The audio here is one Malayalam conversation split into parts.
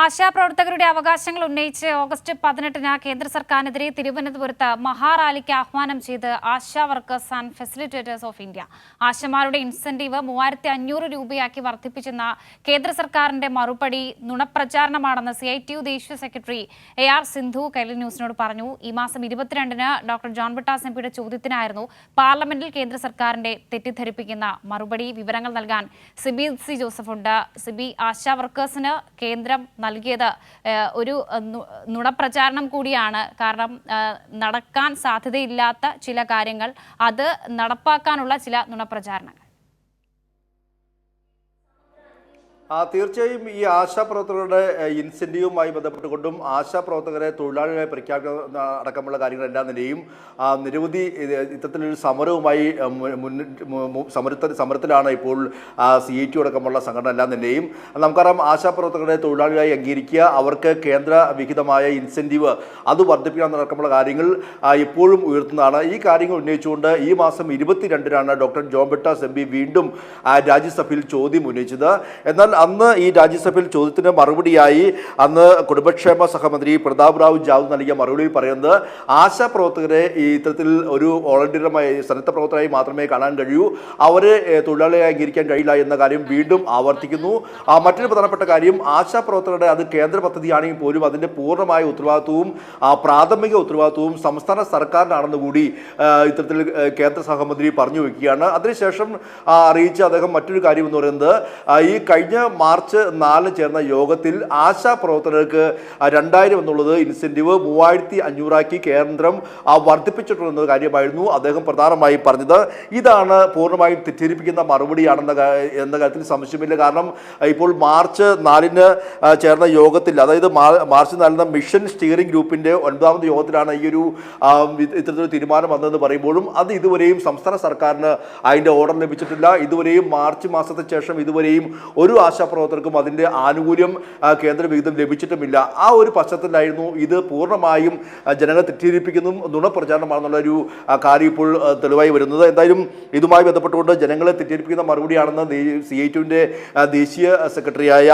ആശാപ്രവർത്തകരുടെ അവകാശങ്ങൾ ഉന്നയിച്ച് ഓഗസ്റ്റ് 18-ന് കേന്ദ്ര സർക്കാരിനെതിരെ തിരുവനന്തപുരത്ത് മഹാറാലിക്ക് ആഹ്വാനം ചെയ്ത് ASHA workers and facilitators of India. ആശമാരുടെ ഇൻസെന്റീവ് 3500 രൂപയാക്കി വർദ്ധിപ്പിച്ചെന്ന കേന്ദ്ര സർക്കാരിന്റെ മറുപടി നുണപ്രചാരണമാണെന്ന് CITU ദേശീയ സെക്രട്ടറി AR സിന്ധു കൈരളി ന്യൂസിനോട് പറഞ്ഞു. ഈ മാസം 22-ന് ഡോക്ടർ ജോൺ ബ്രിട്ടാസ് എംപിയുടെ ചോദ്യത്തിനായിരുന്നു പാർലമെന്റിൽ കേന്ദ്ര സർക്കാരിന്റെ തെറ്റിദ്ധരിപ്പിക്കുന്ന മറുപടി. വിവരങ്ങൾ നൽകാൻ സിബി ജോസഫ് ഉണ്ട്. സിബി, ആശാ വർക്കേഴ്സിന് കേന്ദ്രം നൽകിയത് ഒരു നുണപ്രചാരണം കൂടിയാണ്. കാരണം നടക്കാൻ സാധ്യതയില്ലാത്ത ചില കാര്യങ്ങൾ അത് നടപ്പാക്കാനുള്ള ചില നുണപ്രചാരണങ്ങൾ. തീർച്ചയായും ഈ ആശാപ്രവർത്തകരുടെ ഇൻസെന്റീവുമായി ബന്ധപ്പെട്ടുകൊണ്ടും ആശാപ്രവർത്തകരെ തൊഴിലാളികളായി പ്രഖ്യാപിക്കുന്ന അടക്കമുള്ള കാര്യങ്ങളെല്ലാം തന്നെയും നിരവധി ഇത്തരത്തിലൊരു സമരവുമായി സമരത്തിലാണ് ഇപ്പോൾ CITU അടക്കമുള്ള സംഘടന എല്ലാം തന്നെയും. നമുക്കറിയാം, ആശാപ്രവർത്തകരുടെ തൊഴിലാളികളായി അംഗീകരിക്കുക, അവർക്ക് കേന്ദ്ര വിഹിതമായ ഇൻസെന്റീവ് അത് വർദ്ധിപ്പിക്കാനടക്കമുള്ള കാര്യങ്ങൾ ഇപ്പോഴും ഉയർത്തുന്നതാണ്. ഈ കാര്യങ്ങൾ ഉന്നയിച്ചുകൊണ്ട് ഈ മാസം 22-നാണ് ഡോക്ടർ ജോൺ ബ്രിട്ടാസ് MP വീണ്ടും രാജ്യസഭയിൽ ചോദ്യം ഉന്നയിച്ചത്. എന്നാൽ അന്ന് ഈ രാജ്യസഭയിൽ ചോദ്യത്തിന് മറുപടിയായി അന്ന് കുടുംബക്ഷേമ സഹമന്ത്രി പ്രതാപ് റാവു ജാദവ് നൽകിയ മറുപടിയിൽ പറയുന്നത് ആശാപ്രവർത്തകരെ ഈ ഇത്തരത്തിൽ ഒരു വോളണ്ടിയറുമായി സന്നദ്ധ പ്രവർത്തകരായി മാത്രമേ കാണാൻ കഴിയൂ, അവരെ തൊഴിലാളിയായി അംഗീകരിക്കാൻ കഴിയില്ല എന്ന കാര്യം വീണ്ടും ആവർത്തിക്കുന്നു. മറ്റൊരു പ്രധാനപ്പെട്ട കാര്യം, ആശാപ്രവർത്തകരുടെ അത് കേന്ദ്ര പദ്ധതിയാണെങ്കിൽ പോലും അതിൻ്റെ പൂർണ്ണമായ ഉത്തരവാദിത്വവും പ്രാഥമിക ഉത്തരവാദിത്വവും സംസ്ഥാന സർക്കാരിനാണെന്ന് കൂടി ഇത്തരത്തിൽ കേന്ദ്ര സഹമന്ത്രി പറഞ്ഞു വയ്ക്കുകയാണ്. അതിനുശേഷം അറിയിച്ച അദ്ദേഹം മറ്റൊരു കാര്യം എന്ന് പറയുന്നത് ഈ കഴിഞ്ഞ മാർച്ച് 4 ചേർന്ന യോഗത്തിൽ ആശാപ്രവർത്തകർക്ക് 2000 എന്നുള്ളത് ഇൻസെന്റീവ് 3500 കേന്ദ്രം വർദ്ധിപ്പിച്ചിട്ടുള്ള കാര്യമായിരുന്നു അദ്ദേഹം പ്രധാനമായും പറഞ്ഞത്. ഇതാണ് പൂർണ്ണമായും തെറ്റിദ്ധരിപ്പിക്കുന്ന മറുപടിയാണെന്ന കാര്യത്തിൽ സംശയമില്ല. കാരണം ഇപ്പോൾ മാർച്ച് 4-ന് ചേർന്ന യോഗത്തിൽ, അതായത് മാർച്ച് 4-ന് മിഷൻ സ്റ്റിയറിംഗ് ഗ്രൂപ്പിന്റെ 9ാമത് യോഗത്തിലാണ് ഈ ഒരു ഇത്തരത്തിലൊരു തീരുമാനം വന്നതെന്ന് പറയുമ്പോഴും അത് ഇതുവരെയും സംസ്ഥാന സർക്കാരിന് അതിന്റെ ഓർഡർ ലഭിച്ചിട്ടില്ല. ഇതുവരെയും മാർച്ച് മാസത്തിന് ശേഷം ഇതുവരെയും ഒരു ആശാപ്രവർത്തകർക്കും അതിൻ്റെ ആനുകൂല്യം കേന്ദ്ര വിഹിതം ലഭിച്ചിട്ടുമില്ല. ആ ഒരു പശ്ചാത്തലത്തിലായിരുന്നു ഇത് പൂർണ്ണമായും ജനങ്ങളെ തെറ്റിദ്ധരിപ്പിക്കുന്നു നുണപ്രചാരണമാണെന്നുള്ള ഒരു കാര്യം ഇപ്പോൾ തെളിവായി വരുന്നത്. എന്തായാലും ഇതുമായി ബന്ധപ്പെട്ടുകൊണ്ട് ജനങ്ങളെ തെറ്റിദ്ധരിപ്പിക്കുന്ന മറുപടിയാണെന്ന് CITUവിൻ്റെ ദേശീയ സെക്രട്ടറിയായ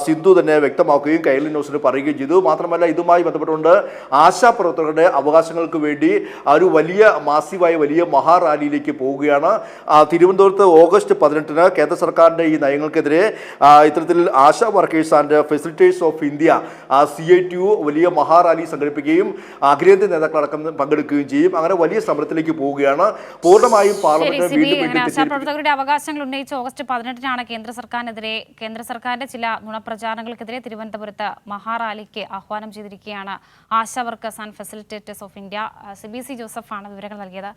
സിന്ധു തന്നെ വ്യക്തമാക്കുകയും കൈരളി ന്യൂസിന് പറയുകയും ചെയ്തു. മാത്രമല്ല, ഇതുമായി ബന്ധപ്പെട്ടുകൊണ്ട് ആശാപ്രവർത്തകരുടെ അവകാശങ്ങൾക്ക് വേണ്ടി ഒരു വലിയ മാസീവായ വലിയ മഹാറാലിയിലേക്ക് പോവുകയാണ്. തിരുവനന്തപുരത്ത് ഓഗസ്റ്റ് 18-ന് കേന്ദ്ര സർക്കാരിൻ്റെ ഈ നയങ്ങൾക്കെതിരെ ഇത്തരത്തിൽ ASHA workers and facilitators of India CITU വലിയ മഹാറാലി സംഘടിപ്പിക്കുകയും അഖിലേന്ത്യാ നേതാക്കളടക്കം പങ്കെടുക്കുകയും ചെയ്യും. അങ്ങനെ വലിയ സമരത്തിലേക്ക് പോവുകയാണ്. പൂർണ്ണമായും പാർലമെന്റ് ആശാപ്രവർത്തകരുടെ അവകാശങ്ങൾ ഉന്നയിച്ച് ഓഗസ്റ്റ് 18-നാണ് കേന്ദ്ര സർക്കാരിന്റെ ചില നുണപ്രചാരണങ്ങൾക്കെതിരെ തിരുവനന്തപുരത്ത് മഹാറാലിക്ക് ആഹ്വാനം ചെയ്തിരിക്കുകയാണ് ASHA workers and facilitators of India. CBC ജോസഫാണ് വിവരങ്ങൾ നൽകിയത്.